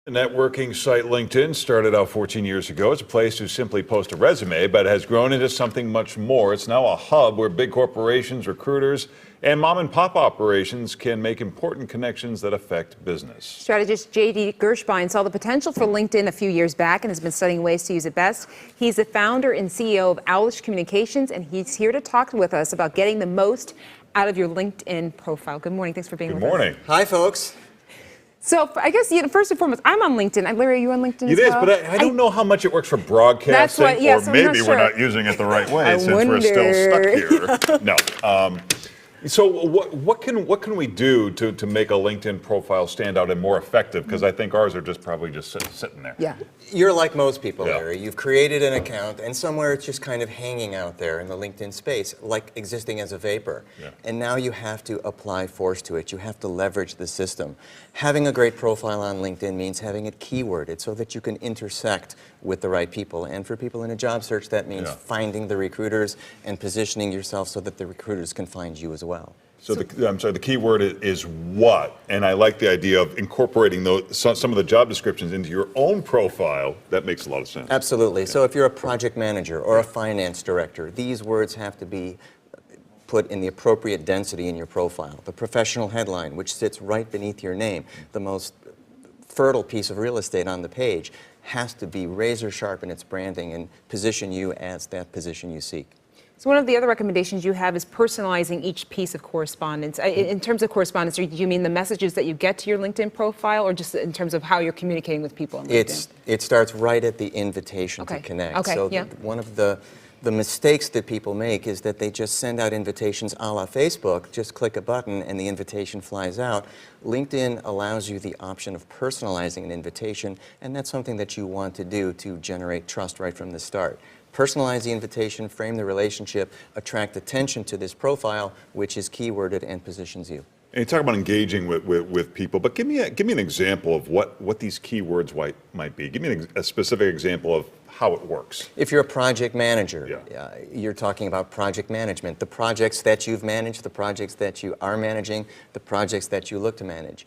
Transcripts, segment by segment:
The networking site LinkedIn started out 14 years ago as a place to simply post a resume, but has grown into something much more. It's now a hub where big corporations, recruiters, and mom and pop operations can make important connections that affect business. Strategist Gershbein saw the potential for LinkedIn a few years back and has been studying ways to use it best. He's the founder and CEO of Owlish Communications, and he's here to talk with us about getting the most out of your LinkedIn profile. Good morning. Thanks for being with us. Good morning. Hi, folks. So I guess first and foremost, I'm on LinkedIn. Larry, are you on LinkedIn as well? It is, but I don't know how much it works for broadcasting, That's what, yes, or I'm maybe not we're sure. not using it the right way since wonder. we're still stuck here. No. So what can we do to make a LinkedIn profile stand out and more effective? Because I think ours are probably just sitting there. Yeah. You're like most people, Yeah. Larry. You've created an account, and somewhere it's just kind of hanging out there in the LinkedIn space, like existing as a vapor. Yeah. And now you have to apply force to it. You have to leverage the system. Having a great profile on LinkedIn means having it keyworded so that you can intersect with the right people. And for people in a job search, that means finding the recruiters and positioning yourself so that the recruiters can find you as well. So the key word is what? And I like the idea of incorporating some of the job descriptions into your own profile. That makes a lot of sense. Absolutely. So if you're a project manager or a finance director, these words have to be put in the appropriate density in your profile. The professional headline, which sits right beneath your name, the most fertile piece of real estate on the page, has to be razor sharp in its branding and position you as that position you seek. So one of the other recommendations you have is personalizing each piece of correspondence. In terms of correspondence, do you mean the messages that you get to your LinkedIn profile, or just in terms of how you're communicating with people on LinkedIn? It starts right at the invitation to connect. Okay. So one of the mistakes that people make is that they just send out invitations a la Facebook, just click a button and the invitation flies out. LinkedIn allows you the option of personalizing an invitation, and that's something that you want to do to generate trust right from the start. Personalize the invitation, frame the relationship, attract attention to this profile, which is keyworded and positions you. And you talk about engaging with people, but give me an example of what these keywords might be. Give me a specific example of how it works. If you're a project manager, you're talking about project management, the projects that you've managed, the projects that you are managing, the projects that you look to manage.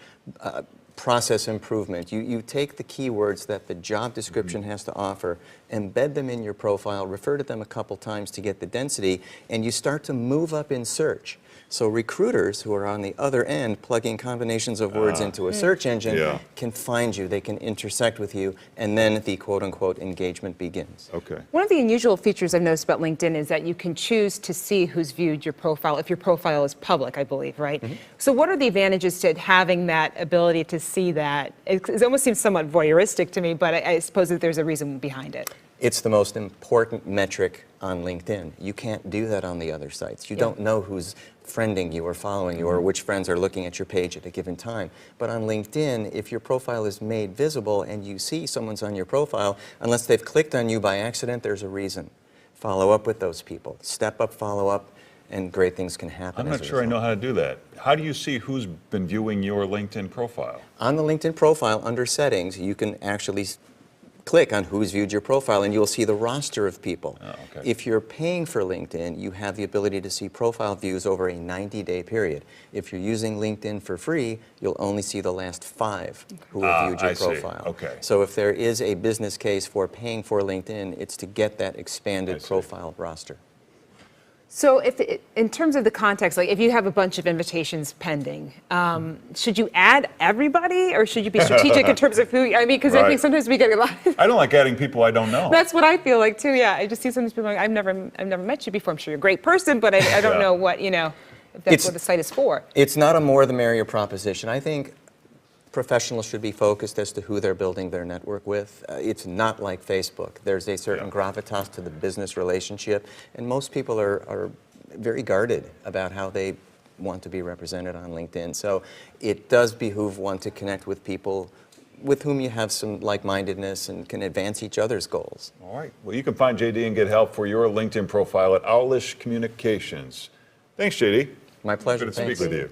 Process improvement. You take the keywords that the job description has to offer, embed them in your profile, refer to them a couple times to get the density, and you start to move up in search. So recruiters who are on the other end plugging combinations of words into a search engine can find you, they can intersect with you, and then the quote-unquote engagement begins. Okay. One of the unusual features I've noticed about LinkedIn is that you can choose to see who's viewed your profile if your profile is public, I believe, right? So what are the advantages to having that ability to see that? It almost seems somewhat voyeuristic to me, but I suppose that there's a reason behind it. It's the most important metric on LinkedIn. You can't do that on the other sites. You don't know who's friending you or following you or which friends are looking at your page at a given time. But on LinkedIn, if your profile is made visible and you see someone's on your profile, unless they've clicked on you by accident, there's a reason. Follow up with those people. Step up, follow up, and great things can happen. I'm not sure I know how to do that. How do you see who's been viewing your LinkedIn profile? On the LinkedIn profile, under settings, you can actually click on who's viewed your profile and you'll see the roster of people. Oh, okay. If you're paying for LinkedIn, you have the ability to see profile views over a 90-day period. If you're using LinkedIn for free, you'll only see the last 5 who have viewed your profile. Okay. So if there is a business case for paying for LinkedIn, it's to get that expanded profile roster. So in terms of the context, like if you have a bunch of invitations pending, should you add everybody or should you be strategic in terms of who, I mean, because I think sometimes we get a lot. I don't like adding people I don't know. That's what I feel like too, yeah. I just see some of these people, like, I've never met you before. I'm sure you're a great person, but I don't know what, if that's what the site is for. It's not a more the merrier proposition. I think professionals should be focused as to who they're building their network with. It's not like Facebook. There's a certain gravitas to the business relationship, and most people are very guarded about how they want to be represented on LinkedIn. So it does behoove one to connect with people with whom you have some like-mindedness and can advance each other's goals. All right. Well, you can find JD and get help for your LinkedIn profile at Owlish Communications. Thanks, JD. My pleasure. Good to speak with you.